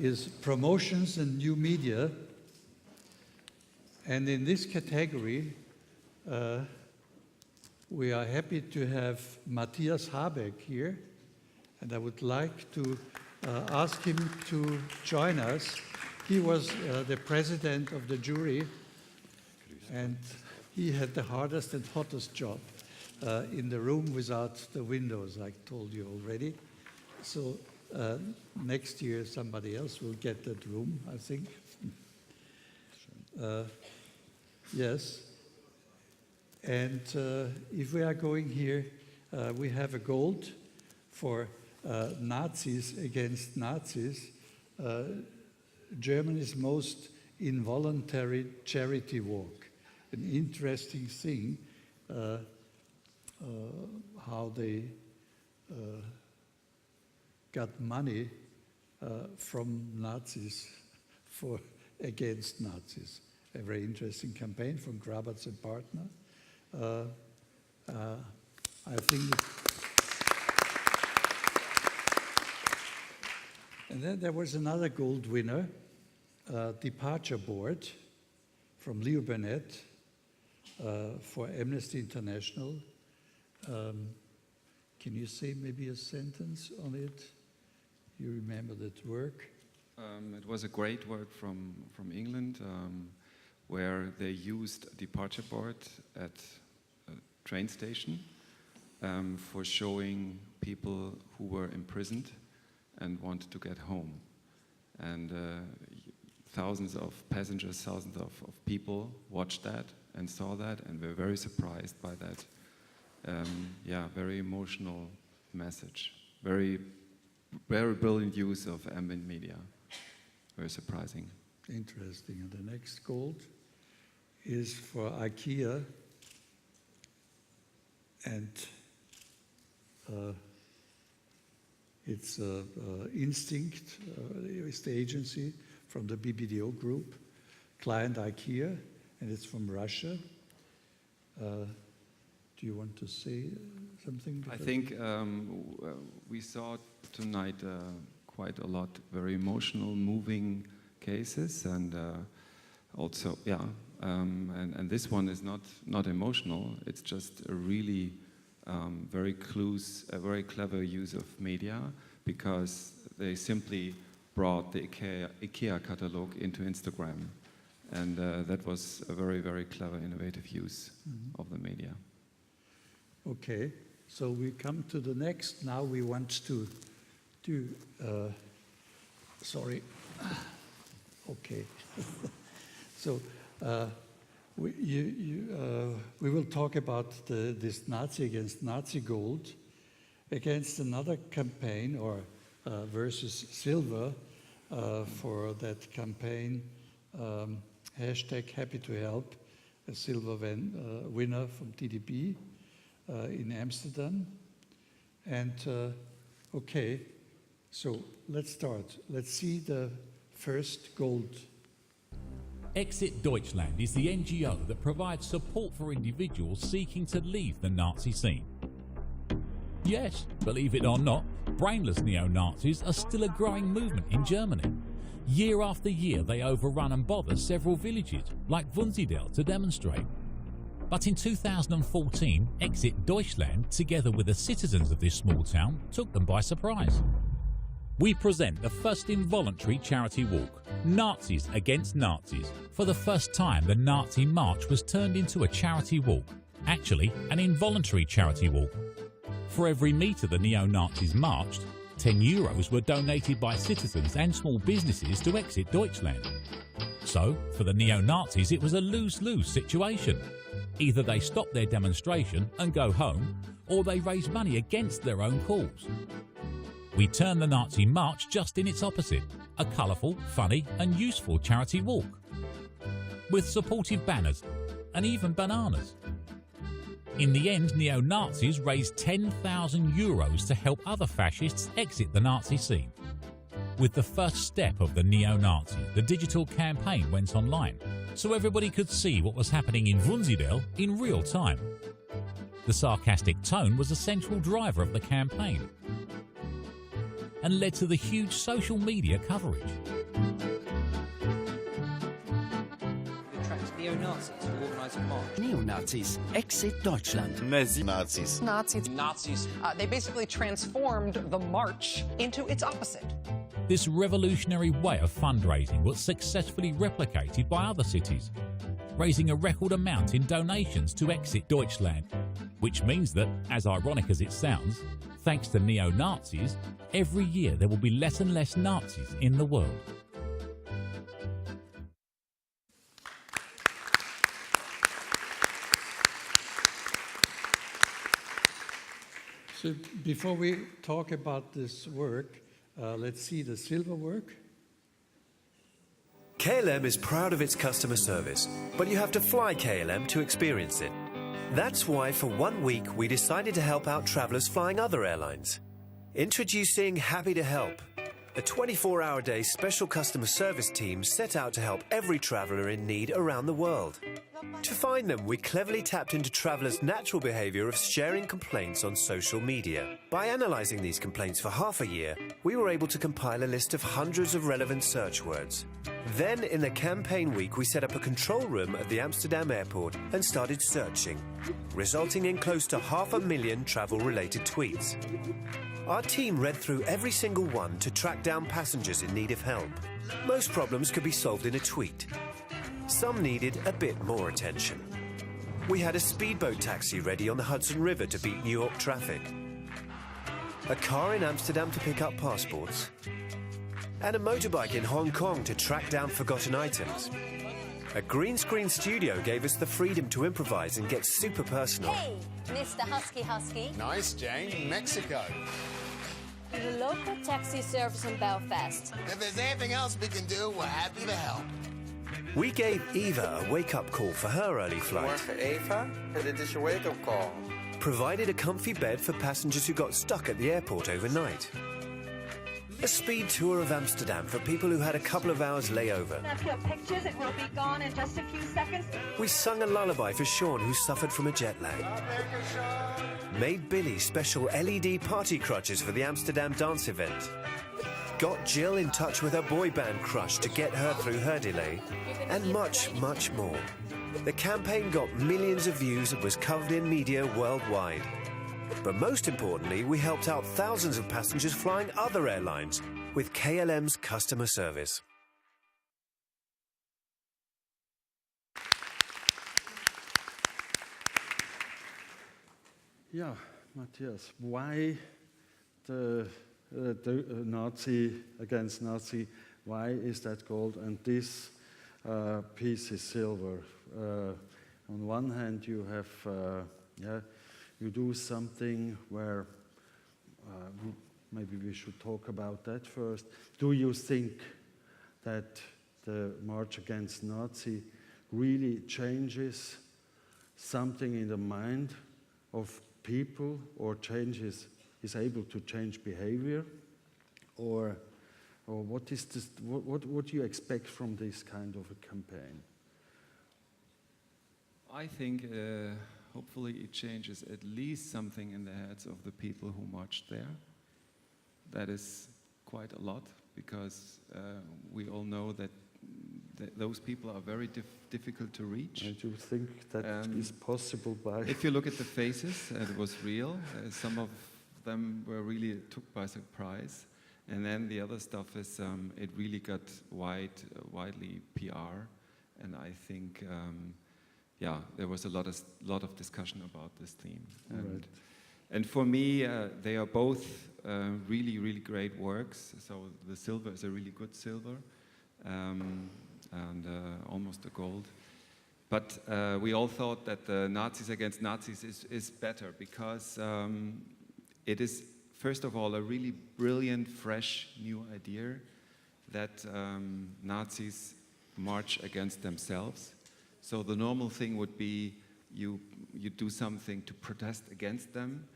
Is promotions and new media. And in this category, we are happy to have Matthias Harbeck here. And I would like to ask him to join us. He was the president of the jury, and he had the hardest and hottest job in the room without the windows, I told you already. So next year somebody else will get that room, I think. Yes. And if we are going here, we have a gold for Nazis against Nazis, Germany's most involuntary charity walk. An interesting thing, how they got money from Nazis for against Nazis. A very interesting campaign from Grabatz and partner. I think. And then there was another gold winner, Departure Board from Leo Burnett for Amnesty International. Can you say maybe a sentence on it? You remember that work? It was a great work from England, where they used a departure board at a train station for showing people who were imprisoned and wanted to get home. And thousands of passengers, thousands of people watched that and saw that and were very surprised by that. Very emotional message. Very brilliant use of ambient media. Very surprising. Interesting. And the next gold is for IKEA, and it's Instinct, it's the agency from the BBDO group, client IKEA, and it's from Russia. Do you want to say something? I think we saw tonight quite a lot very emotional, moving cases, and also, and this one is not emotional. It's just a really very clever use of media, because they simply brought the IKEA catalog into Instagram, and that was a very, very clever, innovative use of the media. Okay, so we come to the next. Now we want to do, okay. So we will talk about this Nazi against Nazi gold against another campaign, or versus silver for that campaign, hashtag happy to help, a silver winner from TDB. In Amsterdam. And okay, so let's start. Let's see the first gold. ADCE Deutschland is the NGO that provides support for individuals seeking to leave the Nazi scene. Yes, believe it or not, brainless neo-Nazis are still a growing movement in Germany. Year after year they overrun and bother several villages, like Wunsiedel, to demonstrate. But in 2014, ADCE Deutschland, together with the citizens of this small town, took them by surprise. We present the first involuntary charity walk, Nazis Against Nazis. For the first time, the Nazi march was turned into a charity walk, actually an involuntary charity walk. For every metre the neo-Nazis marched, €10 were donated by citizens and small businesses to ADCE Deutschland. So, for the neo-Nazis, it was a lose-lose situation. Either they stop their demonstration and go home, or they raise money against their own cause. We turn the Nazi march just in its opposite, a colourful, funny and useful charity walk. With supportive banners and even bananas. In the end, neo-Nazis raised €10,000 to help other fascists exit the Nazi scene. With the first step of the neo-Nazi, the digital campaign went online, so everybody could see what was happening in Wunsiedel in real time. The sarcastic tone was a central driver of the campaign and led to the huge social media coverage. It attracts neo-Nazis to organise a march. Neo-Nazis, exit Deutschland. Nazis. Nazis. They basically transformed the march into its opposite. This revolutionary way of fundraising was successfully replicated by other cities, raising a record amount in donations to Exit Deutschland, which means that, as ironic as it sounds, thanks to neo-Nazis, every year there will be less and less Nazis in the world. So before we talk about this work, let's see the silver work. KLM is proud of its customer service, but you have to fly KLM to experience it. That's why for 1 week we decided to help out travelers flying other airlines. Introducing Happy to Help, a 24-hour-day special customer service team set out to help every traveler in need around the world. To find them, we cleverly tapped into travelers' natural behavior of sharing complaints on social media. By analyzing these complaints for half a year, we were able to compile a list of hundreds of relevant search words. Then, in the campaign week, we set up a control room at the Amsterdam airport and started searching, resulting in close to 500,000 travel-related tweets. Our team read through every single one to track down passengers in need of help. Most problems could be solved in a tweet. Some needed a bit more attention. We had a speedboat taxi ready on the Hudson River to beat New York traffic, a car in Amsterdam to pick up passports, and a motorbike in Hong Kong to track down forgotten items. A green screen studio gave us the freedom to improvise and get super personal. Hey, Mr. Husky. Nice, Jane. Mexico. The local taxi service in Belfast. If there's anything else we can do, we're happy to help. We gave Eva a wake-up call for her early flight. Morgen Eva, dit is je wake-up call. Provided a comfy bed for passengers who got stuck at the airport overnight. A speed tour of Amsterdam for people who had a couple of hours layover. Snap your pictures, it will be gone in just a few seconds. We sung a lullaby for Sean, who suffered from a jet lag. Made Billy special LED party crutches for the Amsterdam dance event. Got Jill in touch with her boy band crush to get her through her delay. And much, much more. The campaign got millions of views and was covered in media worldwide. But most importantly, we helped out thousands of passengers flying other airlines with KLM's customer service. Yeah, Matthias, why the Nazi against Nazi? Why is that gold and this piece is silver? On one hand, you have, you do something where maybe we should talk about that first. Do you think that the March Against Nazi really changes something in the mind of people, or is able to change behavior, or what is this? What do you expect from this kind of a campaign? I think hopefully it changes at least something in the heads of the people who marched there. That is quite a lot, because we all know that those people are very difficult to reach. And you think that is possible by... If you look at the faces, it was real. Some of them were really took by surprise. And then the other stuff is, it really got widely PR. And I think, there was a lot of discussion about this theme. And for me, they are both really, really great works. So the silver is a really good silver. And almost a gold. But we all thought that the Nazis Against Nazis is better, because it is, first of all, a really brilliant, fresh, new idea that Nazis march against themselves. So the normal thing would be you do something to protest against them,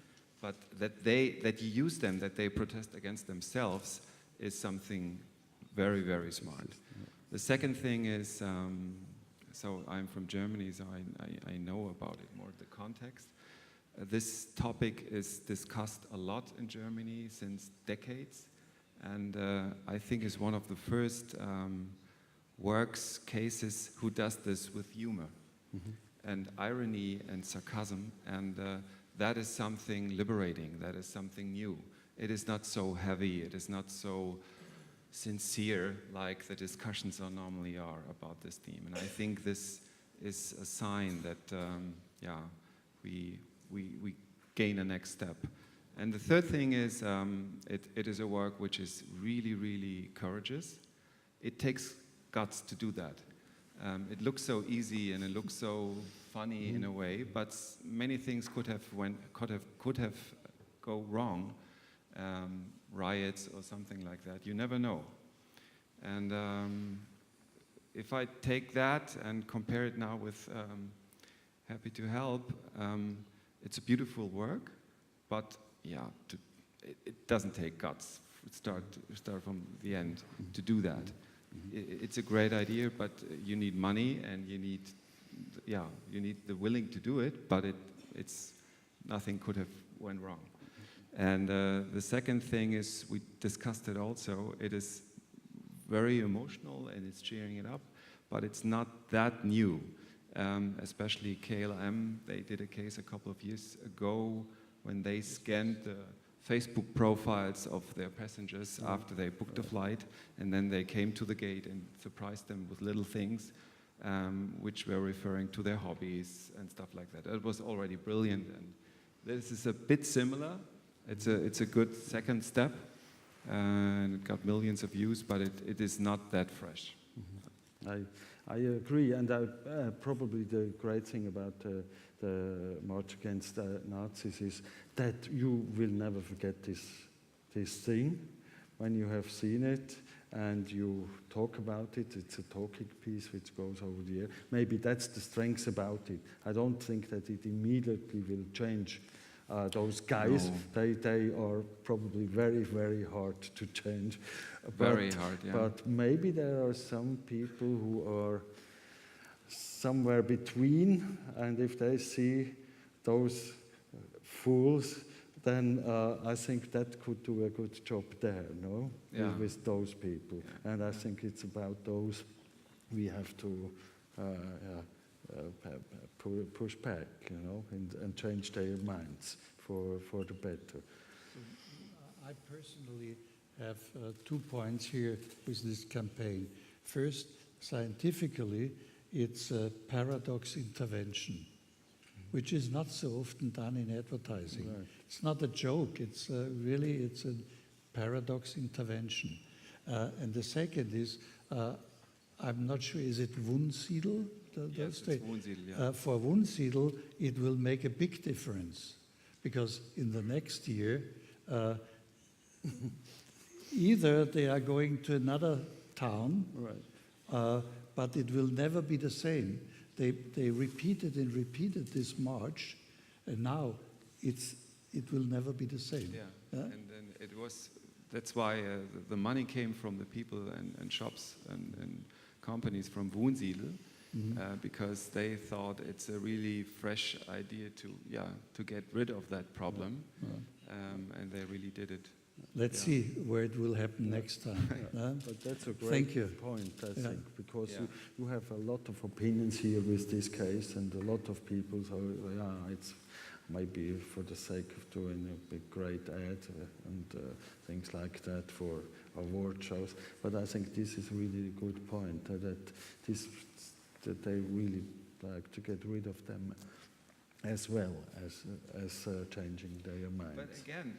but that you use them, that they protest against themselves, is something very, very smart. The second thing is, so I'm from Germany, so I know about it more, the context. This topic is discussed a lot in Germany since decades, and I think is one of the first works cases who does this with humor and irony and sarcasm, and that is something liberating, that is something new. It is not so heavy, it is not so sincere like the discussions normally are about this theme. And I think this is a sign that, we gain a next step. And the third thing is, it is a work which is really, really courageous. It takes guts to do that. It looks so easy and it looks so funny in a way, but many things could have go wrong. Riots or something like that. You never know. And if I take that and compare it now with Happy to Help, it's a beautiful work, but yeah, it doesn't take guts. Start from the end to do that. It's a great idea, but you need money and you need the willing to do it. But it's nothing could have went wrong. And the second thing is, we discussed it also, it is very emotional and it's cheering it up, but it's not that new. Especially KLM, they did a case a couple of years ago when they scanned the Facebook profiles of their passengers after they booked a flight, and then they came to the gate and surprised them with little things which were referring to their hobbies and stuff like that. It was already brilliant, and this is a bit similar. It's a good second step, and it got millions of views, but it is not that fresh. I agree, and probably the great thing about the March Against Nazis is that you will never forget this thing when you have seen it and you talk about it. It's a talking piece which goes over the air. Maybe that's the strength about it. I don't think that it immediately will change. Those guys, no. They are probably very, very hard to change. Very hard, yeah. But maybe there are some people who are somewhere between, and if they see those fools, then I think that could do a good job there, no? Yeah. With those people. Yeah. And I think it's about those we have to push back, you know, and change their minds for the better. I personally have 2 points here with this campaign. First, scientifically, it's a paradox intervention, which is not so often done in advertising. Right. It's not a joke. It's really a paradox intervention. And the second is, I'm not sure, is it Wunsiedel? Yes, it's Wunsiedel, yeah. For Wunsiedel, it will make a big difference, because in the next year, either they are going to another town, right. But it will never be the same. They repeated and repeated this march, and now it will never be the same. Yeah, and then it was. That's why the money came from the people and shops and companies from Wunsiedel. Mm-hmm. Because they thought it's a really fresh idea to get rid of that problem, and they really did it. Let's see where it will happen next time. But that's a great point, I think, because you have a lot of opinions here with this case, and a lot of people. So it's maybe for the sake of doing a big great ad and things like that for award shows. But I think this is really a good point that they really like to get rid of them, as well as changing their minds. But again,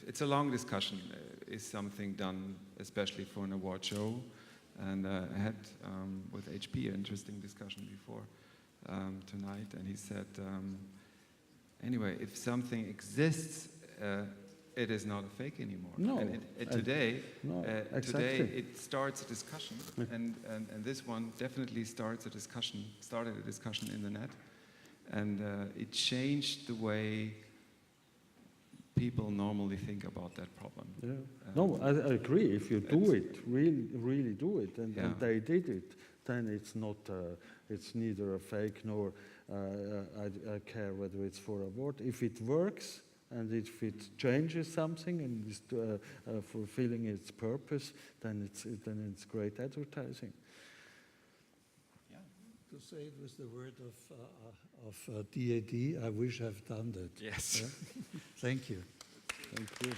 it's a long discussion. Is something done especially for an award show? And I had with HP an interesting discussion before tonight, and he said, anyway, if something exists, it is not a fake anymore. No. And today, exactly. Today it starts a discussion, and this one definitely started a discussion in the net, and it changed the way people normally think about that problem. Yeah. No, I agree. If you do it, really do it, and they did it, then it's not. It's neither a fake nor I care whether it's for award. If it works and if it changes something and is fulfilling its purpose, then it's great advertising. To say it was the word of DAD, I wish I've done that. Yes. Thank you. Thank you.